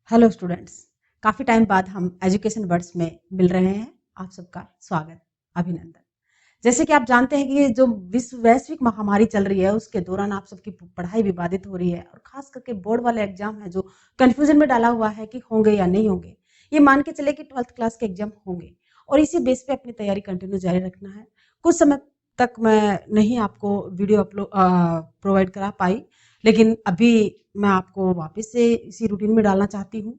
Hello students. काफ़ी time बाद हम एजुकेशन वर्ड्स में मिल रहे हैं। आप सबका स्वागत, अभिनंदन। जैसे कि आप जानते हैं कि ये जो विश्व वैश्विक महामारी चल रही है उसके दौरान आप सबकी पढ़ाई भी बाधित हो रही है और खास करके बोर्ड वाले एग्जाम है जो कंफ्यूजन में डाला हुआ है कि होंगे या नहीं होंगे। ये मान के चले कि 12th क्लास के एग्जाम होंगे और इसी बेस पे अपनी तैयारी कंटिन्यू जारी रखना है। कुछ समय तक मैं नहीं आपको वीडियो अपलोड प्रोवाइड करा पाई, लेकिन अभी मैं आपको वापस से इसी रूटीन में डालना चाहती हूँ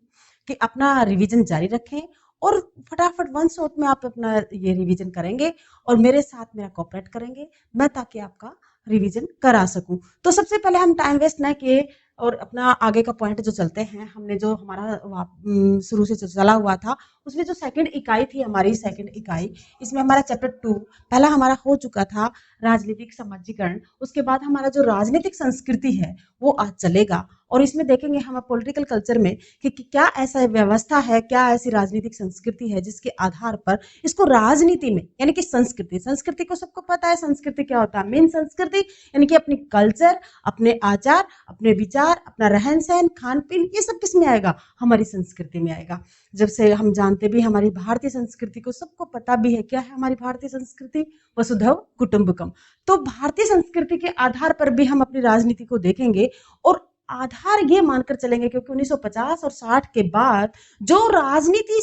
कि अपना रिवीजन जारी रखें और फटाफट वन शॉट में आप अपना ये रिवीजन करेंगे और मेरे साथ मेरा कोऑपरेट करेंगे मैं, ताकि आपका रिवीजन करा सकूं। तो सबसे पहले हम टाइम वेस्ट ना किए और अपना आगे का पॉइंट जो चलते हैं। हमने जो हमारा शुरू से जो चला हुआ था उसमें जो सेकंड इकाई थी, हमारी सेकंड इकाई, इसमें हमारा चैप्टर 2 पहला हमारा हो चुका था, राजनीतिक समाजीकरण। उसके बाद हमारा जो राजनीतिक संस्कृति है वो आज चलेगा और इसमें देखेंगे हम पॉलिटिकल कल्चर में कि क्या ऐसा व्यवस्था है, क्या ऐसी राजनीतिक संस्कृति है जिसके आधार पर इसको राजनीति में, यानी कि संस्कृति संस्कृति को सबको पता है संस्कृति क्या होता है। मेन संस्कृति यानी कि अपनी कल्चर, अपने आचार, अपने विचार, अपना रहन सहन, खान पीन, ये सब किस में आएगा? हमारी संस्कृति में आएगा। जब से हम जानते भी हमारी भारतीय संस्कृति को, सबको पता भी है क्या है हमारी भारतीय संस्कृति, वसुधैव कुटुंबकम। तो भारतीय संस्कृति के आधार पर भी हम अपनी राजनीति को देखेंगे और आधार ये मानकर चलेंगे क्योंकि 1950 और 60 के बाद जो राजनीति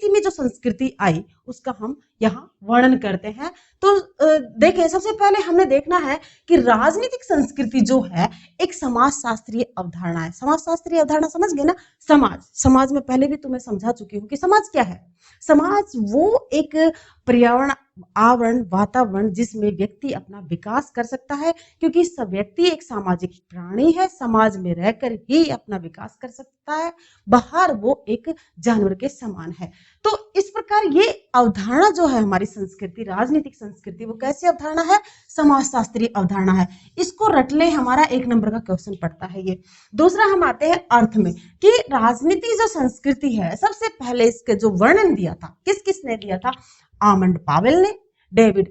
में जो संस्कृति आई उसका हम यहाँ वर्णन करते हैं। तो देखें, सबसे पहले हमने देखना है कि राजनीतिक संस्कृति जो है एक समाज शास्त्रीय अवधारणा है। समाज शास्त्रीय अवधारणा समझ गए ना? समाज में पहले भी तुम्हें समझा चुकी हूँ कि समाज क्या है। समाज वो एक पर्यावरण, आवरण, वातावरण जिसमें व्यक्ति अपना विकास कर सकता है, क्योंकि सब व्यक्ति एक सामाजिक प्राणी है, समाज में रहकर ही अपना विकास कर सकता है, बाहर वो एक जानवर के समान है। तो इस प्रकार ये अवधारणा जो है हमारी संस्कृति, राजनीतिक संस्कृति, वो कैसी अवधारणा है? समाज शास्त्रीय अवधारणा है। इसको रट ले, हमारा 1 नंबर का क्वेश्चन पड़ता है ये। दूसरा हम आते हैं अर्थ में कि राजनीति जो संस्कृति है, सबसे पहले इसके जो वर्णन दिया था किसने दिया था? आमंड पावेल ने, डेविड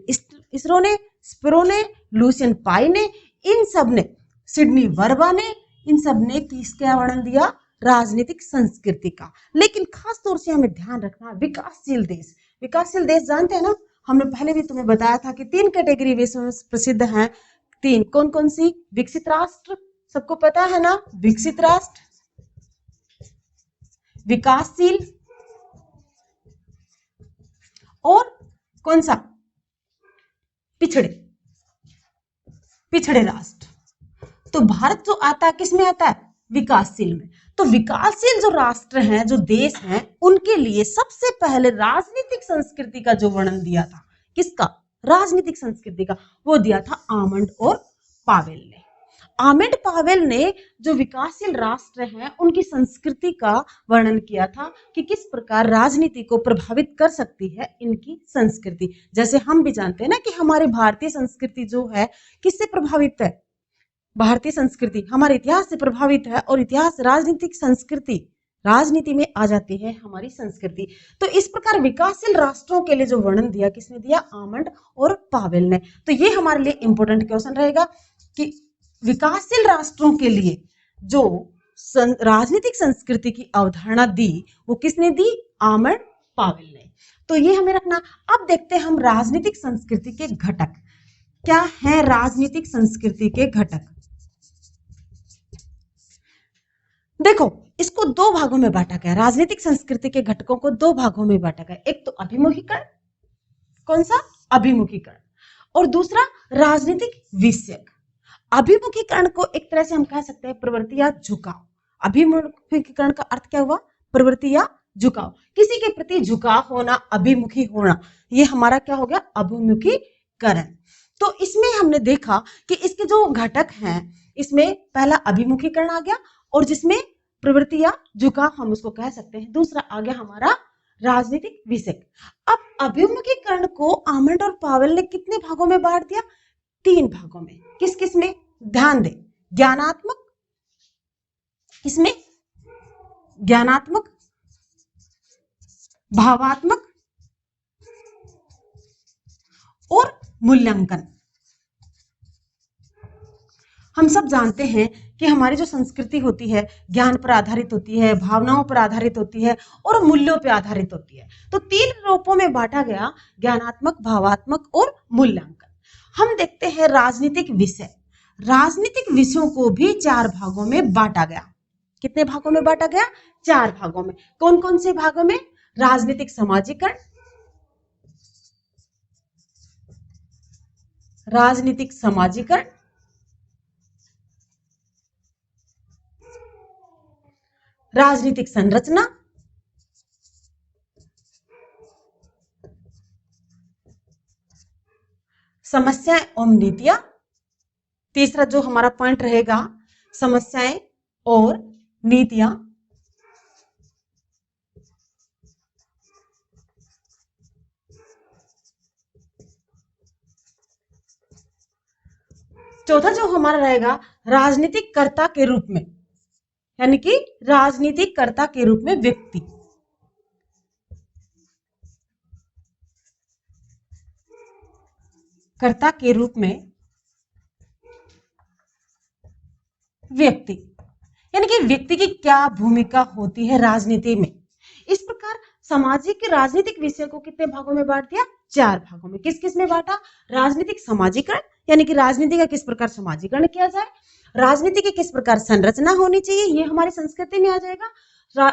इसरो ने, स्पिरो ने, लुसियन पाई ने, इन सब ने, सिडनी वर्बा ने, इन सब ने किसका वर्णन दिया? राजनीतिक संस्कृति का। लेकिन खास तौर से हमें ध्यान रखना, विकासशील देश। विकासशील देश जानते हैं ना, हमने पहले भी तुम्हें बताया था कि 3 कैटेगरी विश्व में प्रसिद्ध हैं। 3 कौन कौन सी? विकसित राष्ट्र, सबको पता है ना, विकसित राष्ट्र, विकासशील और कौन सा? पिछड़े राष्ट्र। तो भारत जो आता है किसमें आता है? विकासशील में। तो विकासशील जो राष्ट्र हैं, जो देश हैं, उनके लिए सबसे पहले राजनीतिक संस्कृति का जो वर्णन दिया था, किसका? राजनीतिक संस्कृति का, वो दिया था आमंड और पावेल ने। आमंड पावेल ने जो विकासशील राष्ट्र हैं उनकी संस्कृति का वर्णन किया था कि किस प्रकार राजनीति को प्रभावित कर सकती है इनकी संस्कृति। जैसे हम भी जानते हैं ना कि हमारी भारतीय संस्कृति जो है किससे प्रभावित है? भारतीय संस्कृति हमारे इतिहास से प्रभावित है और इतिहास, राजनीतिक संस्कृति, राजनीति में आ जाती है हमारी संस्कृति। तो इस प्रकार विकासशील राष्ट्रों के लिए जो वर्णन दिया किसने दिया? आमंड और पावेल ने। तो ये हमारे लिए इंपॉर्टेंट क्वेश्चन रहेगा कि विकासशील राष्ट्रों के लिए जो राजनीतिक संस्कृति की अवधारणा दी वो किसने दी? आमंड पावेल ने। तो ये हमें रखना। अब देखते हैं हम राजनीतिक संस्कृति के घटक क्या है। राजनीतिक संस्कृति के घटक देखो, इसको 2 भागों में बांटा गया। राजनीतिक संस्कृति के घटकों को 2 भागों में बांटा गया। एक तो अभिमुखीकरण, कौन सा? अभिमुखीकरण, और दूसरा राजनीतिक विषयक। अभिमुखीकरण को एक तरह से हम कह सकते हैं प्रवृत्ति या झुकाव। अभिमुखीकरण का अर्थ क्या हुआ? प्रवृत्ति या झुकाव, किसी के प्रति झुकाव होना, अभिमुखी होना, ये हमारा क्या हो गया? अभिमुखीकरण। तो इसमें हमने देखा कि इसके जो घटक हैं, इसमें पहला अभिमुखीकरण आ गया और जिसमें प्रवृत्ति या झुकाव हम उसको कह सकते हैं। दूसरा आ गया हमारा राजनीतिक विषय। अब अभिमुखीकरण को आमंड और पावेल ने कितने भागों में बांट दिया? 3 भागों में। किस किस में? ध्यान दे, ज्ञानात्मक, इसमें ज्ञानात्मक, भावात्मक और मूल्यांकन। हम सब जानते हैं कि हमारी जो संस्कृति होती है ज्ञान पर आधारित होती है, भावनाओं पर आधारित होती है और मूल्यों पर आधारित होती है। तो 3 रूपों में बांटा गया, ज्ञानात्मक, भावात्मक और मूल्यांकन। हम देखते हैं राजनीतिक विषय। राजनीतिक विषयों को भी 4 भागों में बांटा गया। कितने भागों में बांटा गया? 4 भागों में। कौन कौन से भागों में? राजनीतिक समाजीकरण, राजनीतिक समाजीकरण, राजनीतिक संरचना, समस्याएं एवं नीतियां। तीसरा जो हमारा पॉइंट रहेगा, समस्याएं और नीतियां। चौथा जो हमारा रहेगा, राजनीतिक कर्ता के रूप में, यानी कि राजनीतिक कर्ता के रूप में व्यक्ति। कर्ता के रूप में व्यक्ति, यानी कि व्यक्ति की क्या भूमिका होती है राजनीति में। इस प्रकार सामाजिक राजनीतिक विषय को कितने भागों में बांट दिया? 4 भागों में। किस किस में बांटा? राजनीतिक समाजीकरण, यानी कि राजनीति का किस प्रकार समाजीकरण किया जाए, राजनीति की किस प्रकार संरचना होनी चाहिए, ये हमारी संस्कृति में आ जाएगा।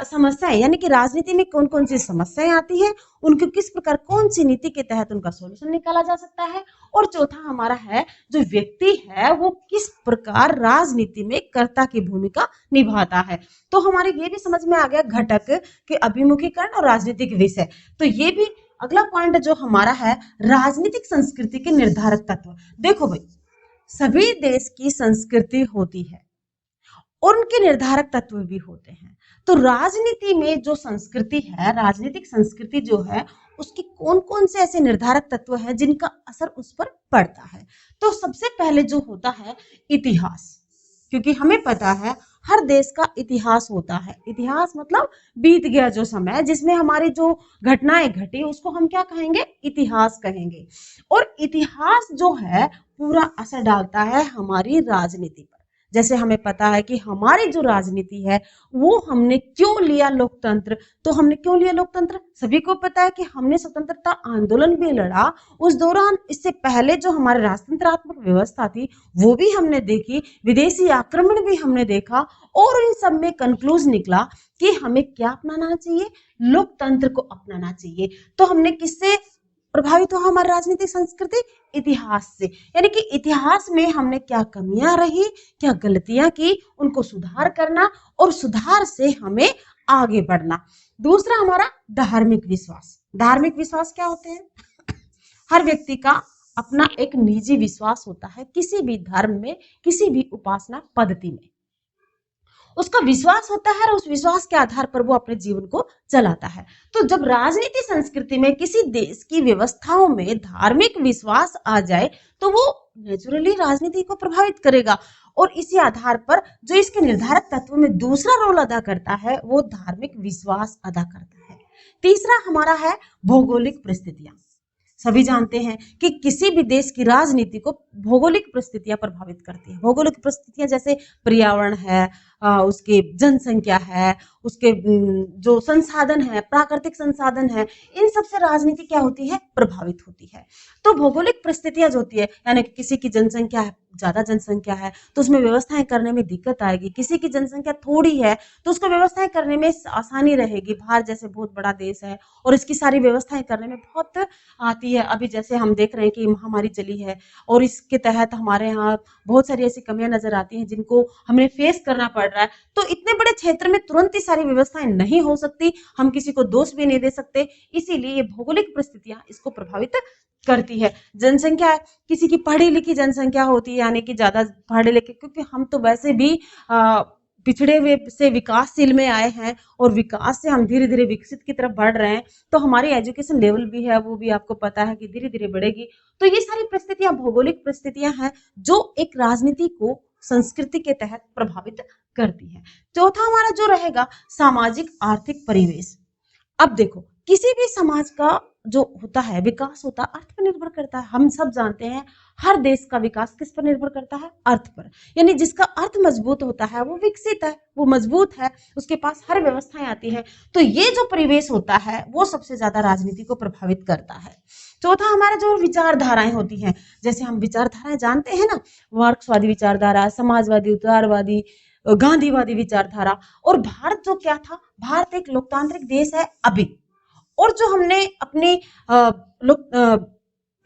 समस्याएं, यानी कि राजनीति में कौन कौन सी समस्याएं आती हैं, उनको किस प्रकार कौन सी नीति के तहत उनका सॉल्यूशन निकाला जा सकता है। और चौथा हमारा है, जो व्यक्ति है वो किस प्रकार राजनीति में कर्ता की भूमिका निभाता है। तो हमारे ये भी समझ में आ गया घटक के अभिमुखीकरण और राजनीतिक विषय। तो ये भी अगला पॉइंट जो हमारा है, राजनीतिक संस्कृति के निर्धारक तत्व। देखो भाई, सभी देश की संस्कृति होती है और उनके निर्धारक तत्व भी होते हैं। तो राजनीति में जो संस्कृति है, राजनीतिक संस्कृति जो है, उसके कौन कौन से ऐसे निर्धारक तत्व हैं जिनका असर उस पर पड़ता है। तो सबसे पहले जो होता है इतिहास, क्योंकि हमें पता है हर देश का इतिहास होता है। इतिहास मतलब बीत गया जो समय, जिसमें हमारी जो घटनाएं घटी उसको हम क्या कहेंगे? इतिहास कहेंगे। और इतिहास जो है पूरा असर डालता है हमारी राजनीति पर। जैसे हमें पता है कि हमारी जो राजनीति है वो हमने क्यों लिया लोकतंत्र। तो हमने क्यों लिया लोकतंत्र? सभी को पता है कि हमने स्वतंत्रता आंदोलन भी लड़ा उस दौरान। इससे पहले जो हमारे राजतंत्रात्मक व्यवस्था थी वो भी हमने देखी, विदेशी आक्रमण भी हमने देखा, और इन सब में कंक्लूज निकला कि हमें क्या अपनाना चाहिए? लोकतंत्र को अपनाना चाहिए। तो हमने किससे प्रभावित हुआ हमारी राजनीतिक संस्कृति? इतिहास से। यानी कि इतिहास में हमने क्या कमियां रही, क्या गलतियां की, उनको सुधार करना और सुधार से हमें आगे बढ़ना। दूसरा हमारा धार्मिक विश्वास। धार्मिक विश्वास क्या होते हैं? हर व्यक्ति का अपना एक निजी विश्वास होता है किसी भी धर्म में, किसी भी उपासना पद्धति में। उसका विश्वास होता है और उस विश्वास के आधार पर वो अपने जीवन को चलाता है। तो जब राजनीति संस्कृति में किसी देश की व्यवस्थाओं में धार्मिक विश्वास आ जाए तो वो नेचुरली राजनीति को प्रभावित करेगा। और इसी आधार पर जो इसके निर्धारक तत्व में दूसरा रोल अदा करता है वो धार्मिक विश्वास अदा करता है। तीसरा हमारा है भौगोलिक परिस्थितियां। सभी जानते हैं कि किसी भी देश की राजनीति को भौगोलिक परिस्थितियां प्रभावित करती हैं। भौगोलिक परिस्थितियां जैसे पर्यावरण है, उसके जनसंख्या है, उसके जो संसाधन है, प्राकृतिक संसाधन है, इन सब से राजनीति क्या होती है? प्रभावित होती है। तो भौगोलिक परिस्थितियां जो होती है, यानी कि किसी की जनसंख्या है, ज्यादा जनसंख्या है तो उसमें व्यवस्थाएं करने में दिक्कत आएगी। किसी की जनसंख्या थोड़ी है तो उसको व्यवस्थाएं करने में आसानी रहेगी। भारत जैसे बहुत बड़ा देश है और इसकी सारी व्यवस्थाएं करने में बहुत आती है। अभी जैसे हम देख रहे हैं कि महामारी चली है और इसके तहत हमारे यहाँ बहुत सारी ऐसी कमियां नजर आती हैं जिनको हमें फेस करना पड़ रहा है। तो इतने बड़े क्षेत्र में तुरंत ही सारी व्यवस्थाएं नहीं हो सकती, हम किसी को दोष भी नहीं दे सकते। इसीलिए ये भौगोलिक परिस्थितियां इसको प्रभावित करती है। जनसंख्या, किसी की पढ़ी लिखी जनसंख्या होती है, यानी कि ज्यादा पढ़े लिखे, क्योंकि हम तो वैसे भी पिछड़े हुए से विकासशील में आए हैं और विकास से हम धीरे धीरे विकसित की तरफ बढ़ रहे हैं। तो हमारी एजुकेशन लेवल भी है, वो भी आपको पता है कि धीरे धीरे बढ़ेगी। तो ये सारी परिस्थितियां भौगोलिक परिस्थितियां हैं जो एक राजनीति को संस्कृति के तहत प्रभावित करती है। चौथा हमारा जो रहेगा सामाजिक आर्थिक परिवेश। अब देखो, किसी भी समाज का जो होता है विकास होता है अर्थ पर निर्भर करता है। हम सब जानते हैं हर देश का विकास किस पर निर्भर करता है? अर्थ पर। यानी जिसका अर्थ मजबूत होता है वो विकसित है, वो मजबूत है, उसके पास हर व्यवस्थाएं आती है। तो ये जो परिवेश होता है वो सबसे ज्यादा राजनीति को प्रभावित करता है। चौथा हमारा जो विचारधाराएं होती हैं, जैसे हम विचारधाराएं जानते हैं ना, मार्क्सवादी विचारधारा, समाजवादी, उदारवादी, गांधीवादी विचारधारा। और भारत जो क्या था, भारत एक लोकतांत्रिक देश है अभी। और जो हमने अपने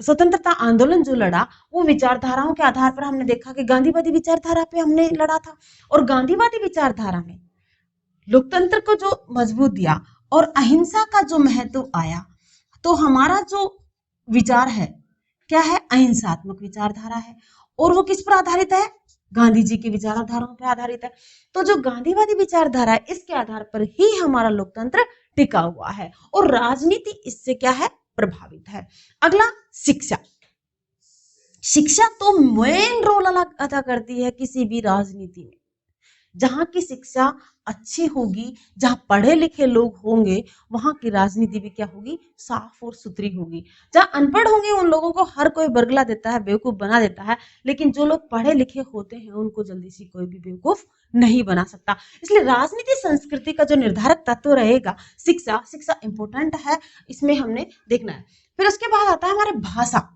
स्वतंत्रता आंदोलन जो लड़ा वो विचारधाराओं के आधार पर हमने देखा कि गांधीवादी विचारधारा पे हमने लड़ा था। और गांधीवादी विचारधारा में लोकतंत्र को जो मजबूत दिया और अहिंसा का जो महत्व आया, तो हमारा जो विचार है क्या है? अहिंसात्मक विचारधारा है। और वो किस पर आधारित है? गांधी जी की विचारधाराओं पर आधारित है। तो जो गांधीवादी विचारधारा है इसके आधार पर ही हमारा लोकतंत्र टिका हुआ है और राजनीति इससे क्या है? प्रभावित है। अगला शिक्षा। शिक्षा तो मेन रोल अदा करती है किसी भी राजनीति में। जहां की शिक्षा अच्छी होगी, जहां पढ़े लिखे लोग होंगे, वहां की राजनीति भी क्या होगी? साफ और सुथरी होगी। जहां अनपढ़ होंगे उन लोगों को हर कोई बरगला देता है, बेवकूफ बना देता है, लेकिन जो लोग पढ़े लिखे होते हैं उनको जल्दी से कोई भी बेवकूफ नहीं बना सकता। इसलिए राजनीति संस्कृति का जो निर्धारक तत्व रहेगा शिक्षा। शिक्षा इंपॉर्टेंट है, इसमें हमने देखना है। फिर उसके बाद आता है हमारे भाषा।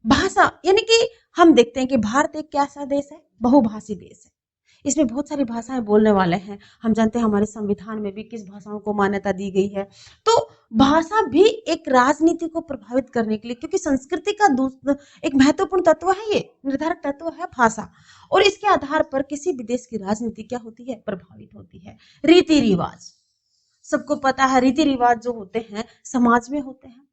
भाषा यानी कि हम देखते हैं कि भारत एक कैसा देश है? बहुभाषी देश है। इसमें बहुत सारी भाषाएं बोलने वाले हैं। हम जानते हैं हमारे संविधान में भी किस भाषाओं को मान्यता दी गई है। तो भाषा भी एक राजनीति को प्रभावित करने के लिए, क्योंकि संस्कृति का एक महत्वपूर्ण तत्व है, ये निर्धारक तत्व है भाषा। और इसके आधार पर किसी भी देश की राजनीति क्या होती है? प्रभावित होती है। रीति रिवाज, सबको पता है रीति रिवाज जो होते हैं समाज में होते हैं।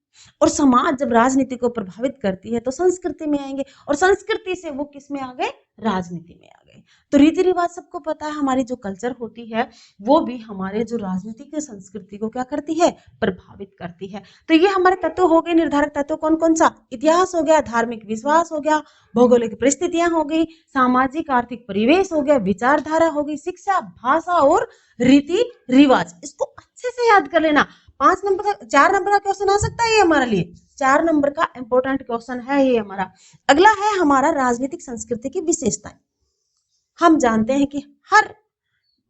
और समाज जब राजनीति को प्रभावित करती है तो संस्कृति में आएंगे, और संस्कृति से वो किस में आ गए? राजनीति में आ गए। तो रीति रिवाज सबको पता है, हमारी जो कल्चर होती है वो भी हमारे जो राजनीतिक संस्कृति को क्या करती है? प्रभावित करती है। तो ये हमारे तत्व हो गए, निर्धारक तत्व कौन कौन सा? इतिहास हो गया, धार्मिक विश्वास हो गया, भौगोलिक परिस्थितियां हो गई, सामाजिक आर्थिक परिवेश हो गया, विचारधारा हो गई, शिक्षा, भाषा और रीति रिवाज। इसको अच्छे से याद कर लेना। 4 नंबर का क्वेश्चन आ सकता है ये हमारे लिए। 4 नंबर का इंपॉर्टेंट क्वेश्चन है ये हमारा। अगला है हमारा राजनीतिक संस्कृति की विशेषताएं। हम जानते हैं कि हर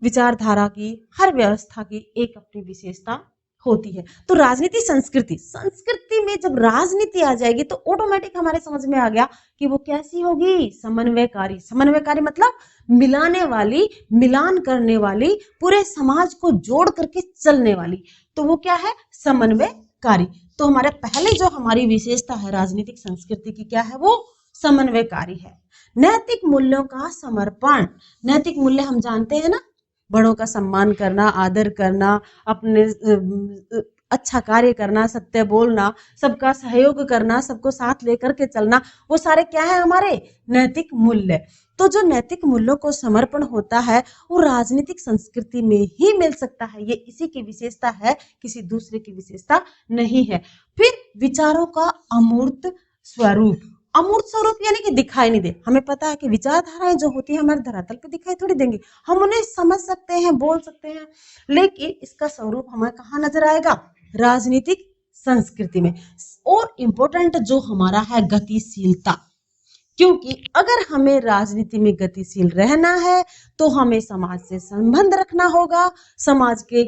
विचारधारा की, हर व्यवस्था की एक अपनी विशेषता होती है। तो राजनीति संस्कृति में जब राजनीति आ जाएगी तो ऑटोमेटिक हमारे समझ में आ गया कि वो कैसी होगी? समन्वयकारी। समन्वयकारी मतलब मिलाने वाली, मिलान करने वाली, पूरे समाज को जोड़ करके चलने वाली। तो वो क्या है? समन्वयकारी। तो हमारे पहले जो हमारी विशेषता है राजनीतिक संस्कृति की क्या है? वो समन्वयकारी है। नैतिक मूल्यों का समर्पण। नैतिक मूल्य हम जानते हैं ना, बड़ों का सम्मान करना, आदर करना, अपने अच्छा कार्य करना, सत्य बोलना, सबका सहयोग करना, सबको साथ लेकर के चलना, वो सारे क्या है? हमारे नैतिक मूल्य। तो जो नैतिक मूल्यों को समर्पण होता है वो राजनीतिक संस्कृति में ही मिल सकता है। ये इसी की विशेषता है, किसी दूसरे की विशेषता नहीं है। फिर विचारों का अमूर्त स्वरूप। अमूर्त स्वरूप यानी कि दिखाई नहीं दे। हमें पता है कि विचारधाराएं जो होती है हमारे धरातल पे दिखाई थोड़ी देंगी, हम उन्हें समझ सकते हैं, बोल सकते हैं, लेकिन इसका स्वरूप हमें कहाँ नजर आएगा? राजनीतिक संस्कृति में। और इम्पोर्टेंट जो हमारा है गतिशीलता, क्योंकि अगर हमें राजनीति में गतिशील रहना है तो हमें समाज से संबंध रखना होगा, समाज के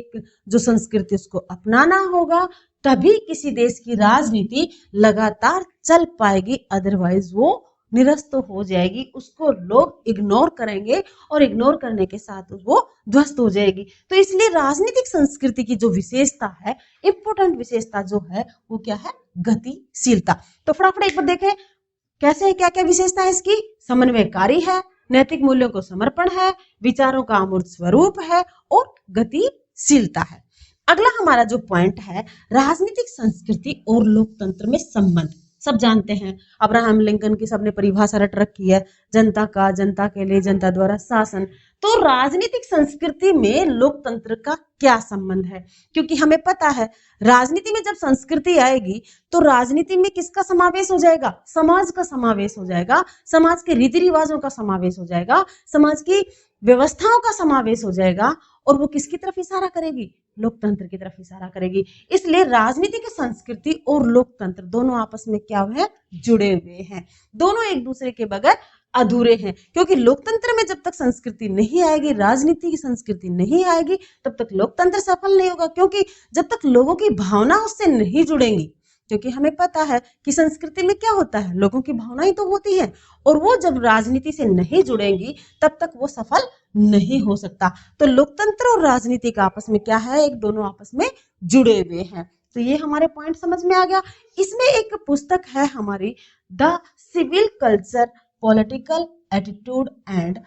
जो संस्कृति उसको अपनाना होगा, तभी किसी देश की राजनीति लगातार चल पाएगी। अदरवाइज वो निरस्त हो जाएगी, उसको लोग इग्नोर करेंगे और इग्नोर करने के साथ वो ध्वस्त हो जाएगी। तो इसलिए राजनीतिक संस्कृति की जो विशेषता है, इंपॉर्टेंट विशेषता जो है वो क्या है? गतिशीलता। तो फटाफट एक बार देखें कैसे है, क्या क्या विशेषता है इसकी? समन्वयकारी है, नैतिक मूल्यों को समर्पण है, विचारों का अमूर्त स्वरूप है और गतिशीलता है। अगला हमारा जो पॉइंट है राजनीतिक संस्कृति और लोकतंत्र में संबंध। सब जानते हैं अब्राहम लिंकन की सबने परिभाषा रट रखी है, जनता का, जनता के लिए, जनता द्वारा शासन। तो राजनीतिक संस्कृति में लोकतंत्र का क्या संबंध है? क्योंकि हमें पता है राजनीति में जब संस्कृति आएगी तो राजनीति में किसका समावेश हो जाएगा? समाज का समावेश हो जाएगा, समाज के रीति रिवाजों का समावेश हो जाएगा, समाज की व्यवस्थाओं का समावेश हो जाएगा। और वो किसकी तरफ इशारा करेगी? लोकतंत्र की तरफ इशारा करेगी। इसलिए राजनीति की संस्कृति और लोकतंत्र दोनों आपस में क्या है? जुड़े हुए हैं। दोनों एक दूसरे के बगैर अधूरे हैं, क्योंकि लोकतंत्र में जब तक संस्कृति नहीं आएगी, राजनीति की संस्कृति नहीं आएगी, तब तक लोकतंत्र सफल नहीं होगा, क्योंकि जब तक लोगों की भावना उससे नहीं जुड़ेंगी, क्योंकि हमें पता है कि संस्कृति में क्या होता है, लोगों की भावनाएं तो होती है, और वो जब राजनीति से नहीं जुड़ेंगी तब तक वो सफल नहीं हो सकता। तो लोकतंत्र और राजनीति का आपस में क्या है? एक दोनों आपस में जुड़े हुए हैं। तो ये हमारे पॉइंट समझ में आ गया। इसमें एक पुस्तक है हमारी, the civil culture, political attitude and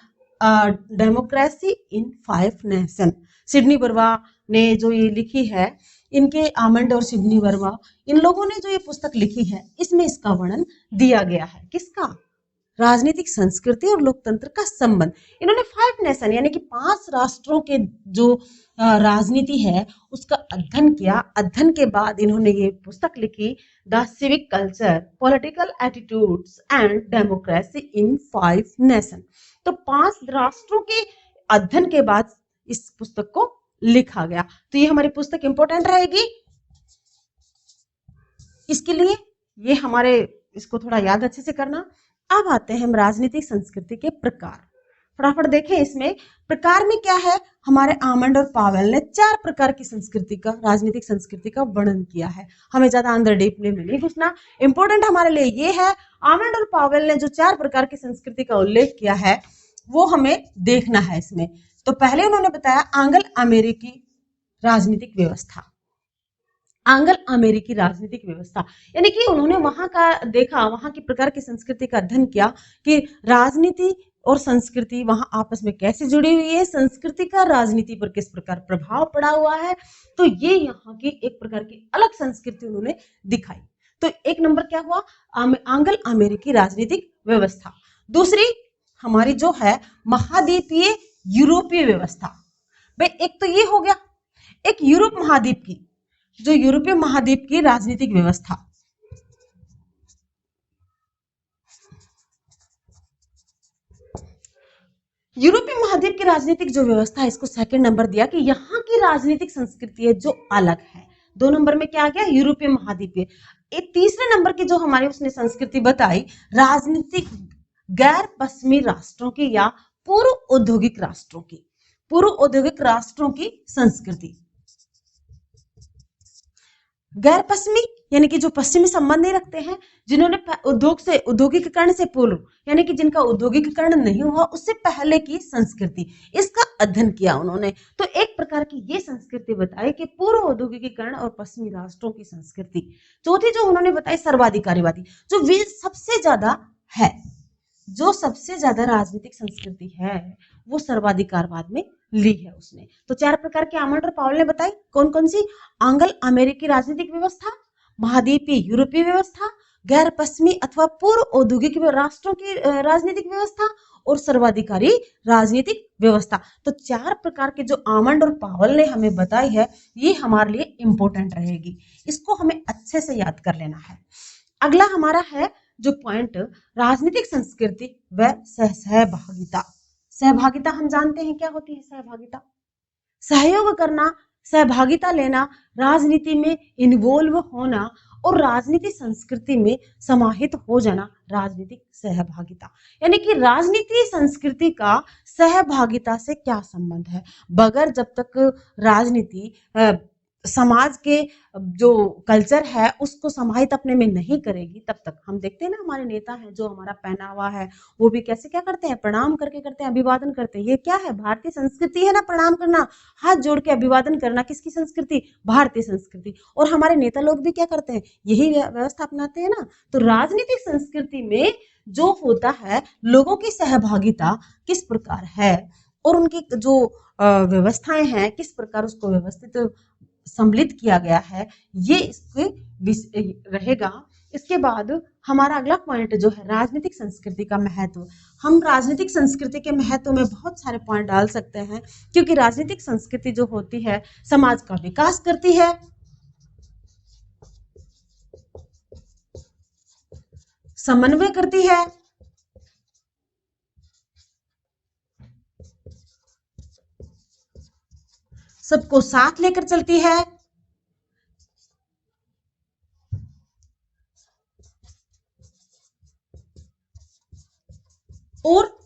democracy in 5 nation. Sidney बर्वा ने जो ये लिखी है, इनके आमंड और सिडनी वर्मा, इन लोगों ने जो ये पुस्तक लिखी है, इसमें इसका वर्णन दिया गया है। किसका? राजनीतिक संस्कृति और लोकतंत्र का संबंध। इन्होंने 5 नेशन यानी कि 5 राष्ट्रों के जो राजनीति है उसका अध्ययन किया। अध्ययन के बाद इन्होंने ये पुस्तक लिखी, the civic culture, political attitudes and democracy in 5 nation. तो 5 राष्ट्रों के अध्ययन के बाद इस पुस्तक को लिखा गया। तो ये हमारी पुस्तक इंपॉर्टेंट रहेगी इसके लिए। ये हमारे, इसको थोड़ा याद अच्छे से करना। अब आते हैं हम राजनीतिक संस्कृति के प्रकार। फटाफट देखें, इसमें प्रकार में क्या है? हमारे आमंड और पावेल ने 4 प्रकार की संस्कृति का, राजनीतिक संस्कृति का वर्णन किया है। हमें ज्यादा अंदर डीपली में नहीं घुसना, इंपॉर्टेंट हमारे लिए ये है, आमंड और पावेल ने जो 4 प्रकार की संस्कृति का उल्लेख किया है वो हमें देखना है इसमें। तो पहले उन्होंने बताया एंग्लो अमेरिकी राजनीतिक व्यवस्था। एंग्लो अमेरिकी राजनीतिक व्यवस्था यानी कि उन्होंने वहां का देखा, वहां की प्रकार की संस्कृति का अध्ययन किया कि राजनीति और संस्कृति वहां आपस में कैसे जुड़ी हुई है, संस्कृति का राजनीति पर किस प्रकार प्रभाव पड़ा हुआ है। तो ये यहाँ की एक प्रकार की अलग संस्कृति उन्होंने दिखाई। तो एक नंबर क्या हुआ? एंग्लो अमेरिकी राजनीतिक व्यवस्था। दूसरी हमारी जो है महाद्वीपीय यूरोपीय व्यवस्था। भाई एक तो ये हो गया, एक यूरोप महाद्वीप की, जो यूरोपीय महाद्वीप की राजनीतिक व्यवस्था। यूरोपीय महाद्वीप की राजनीतिक जो व्यवस्था है, इसको सेकंड नंबर दिया कि यहाँ की राजनीतिक संस्कृति है जो अलग है। 2 नंबर में क्या आ गया? यूरोपीय महाद्वीपीय। एक तीसरे नंबर की जो हमारी उसने संस्कृति बताई, राजनीतिक गैर पश्चिमी राष्ट्रों की या पूर्व औद्योगिक राष्ट्रों की, पूर्व औद्योगिक राष्ट्रों की संस्कृति। गैर पश्चिमी यानी कि जो पश्चिमी संबंध नहीं रखते हैं, जिन्होंने उद्योग से, औद्योगिकीकरण से पूर्व यानी कि जिनका औद्योगिकीकरण नहीं हुआ उससे पहले की संस्कृति, इसका अध्ययन किया उन्होंने। तो एक प्रकार की ये संस्कृति बताई कि पूर्व औद्योगिकीकरण और पश्चिमी राष्ट्रों की संस्कृति। चौथी जो उन्होंने बताई सर्वाधिकारीवादी, जो सबसे ज्यादा है, जो सबसे ज्यादा राजनीतिक संस्कृति है वो सर्वाधिकारवाद में ली है उसने। तो 4 प्रकार के आमंड और पावेल ने बताई, कौन कौन सी? एंग्लो अमेरिकी राजनीतिक व्यवस्था, महाद्वीपीय यूरोपीय व्यवस्था, गैर पश्चिमी अथवा पूर्व औद्योगिक राष्ट्रों की राजनीतिक व्यवस्था और सर्वाधिकारी राजनीतिक व्यवस्था। तो 4 प्रकार के जो आमंड और पावेल ने हमें बताई है, ये हमारे लिए इंपॉर्टेंट रहेगी, इसको हमें अच्छे से याद कर लेना है। अगला हमारा है जो पॉइंट, राजनीतिक संस्कृति व सहभागिता। सहभागिता हम जानते हैं क्या होती है? सहभागिता सहयोग करना, सहभागिता लेना, राजनीति में इन्वॉल्व होना और राजनीति संस्कृति में समाहित हो जाना, राजनीतिक सहभागिता। यानी कि राजनीति संस्कृति का सहभागिता से क्या संबंध है? बगैर जब तक राजनीति समाज के जो कल्चर है उसको समाहित अपने में नहीं करेगी, तब तक हम देखते हैं ना, हमारे नेता हैं जो हमारा पहनावा है वो भी कैसे क्या करते हैं? प्रणाम करके करते हैं, अभिवादन करते हैं। ये क्या है? भारतीय संस्कृति है ना, प्रणाम करना, हाथ जोड़ के अभिवादन करना। किसकी संस्कृति? भारतीय संस्कृति। और हमारे नेता लोग भी क्या करते हैं? यही व्यवस्था अपनाते हैं ना। तो राजनीतिक संस्कृति में जो होता है, लोगों की सहभागिता किस प्रकार है और उनकी जो व्यवस्थाएं हैं किस प्रकार उसको व्यवस्थित सम्मिलित किया गया है, ये इसके रहेगा। इसके बाद हमारा अगला पॉइंट जो है राजनीतिक संस्कृति का महत्व। हम राजनीतिक संस्कृति के महत्व में बहुत सारे पॉइंट डाल सकते हैं, क्योंकि राजनीतिक संस्कृति जो होती है समाज का विकास करती है, समन्वय करती है, सबको साथ लेकर चलती है, और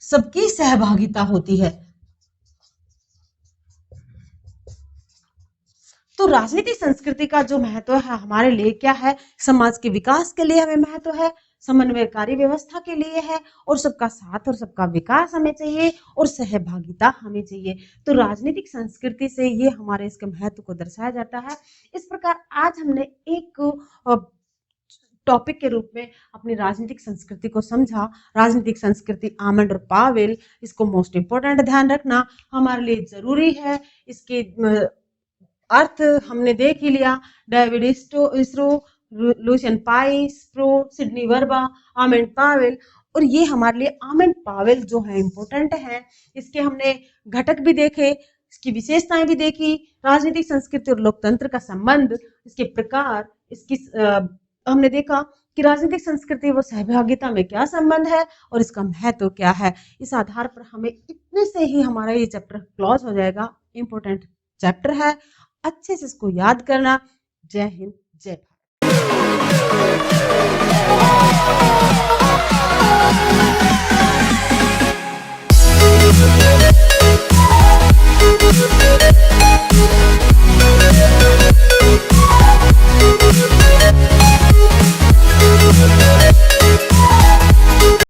सबकी सहभागिता होती है। तो राजनीतिक संस्कृति का जो महत्व है हमारे लिए क्या है, समाज के विकास के लिए हमें महत्व है, समन्वयकारी व्यवस्था के लिए है, और सबका साथ और सबका विकास हमें चाहिए, और सहभागिता हमें चाहिए। तो राजनीतिक संस्कृति से ये हमारे इसके महत्व को दर्शाया जाता है। इस प्रकार आज हमने एक टॉपिक के रूप में अपनी राजनीतिक संस्कृति को समझा। राजनीतिक संस्कृति आमंड और पावेल, इसको मोस्ट इंपोर्टेंट ध्यान रखना हमारे लिए जरूरी है। इसके अर्थ हमने देख ही लिया, डेविड इसरो, लुशियन पाई, स्प्रो, सिडनी वर्बा, आमंड पावेल। और ये हमारे लिए आमंड पावेल जो है इम्पोर्टेंट है। इसके हमने घटक भी देखे, इसकी विशेषताएं भी देखी, राजनीतिक संस्कृति और लोकतंत्र का संबंध, इसके प्रकार, इसकी हमने देखा कि राजनीतिक संस्कृति व सहभागिता में क्या संबंध है और इसका महत्व क्या है। इस आधार पर हमें इतने से ही हमारा ये चैप्टर क्लोज हो जाएगा। इम्पोर्टेंट चैप्टर है, अच्छे से इसको याद करना। जय हिंद, जय भारत।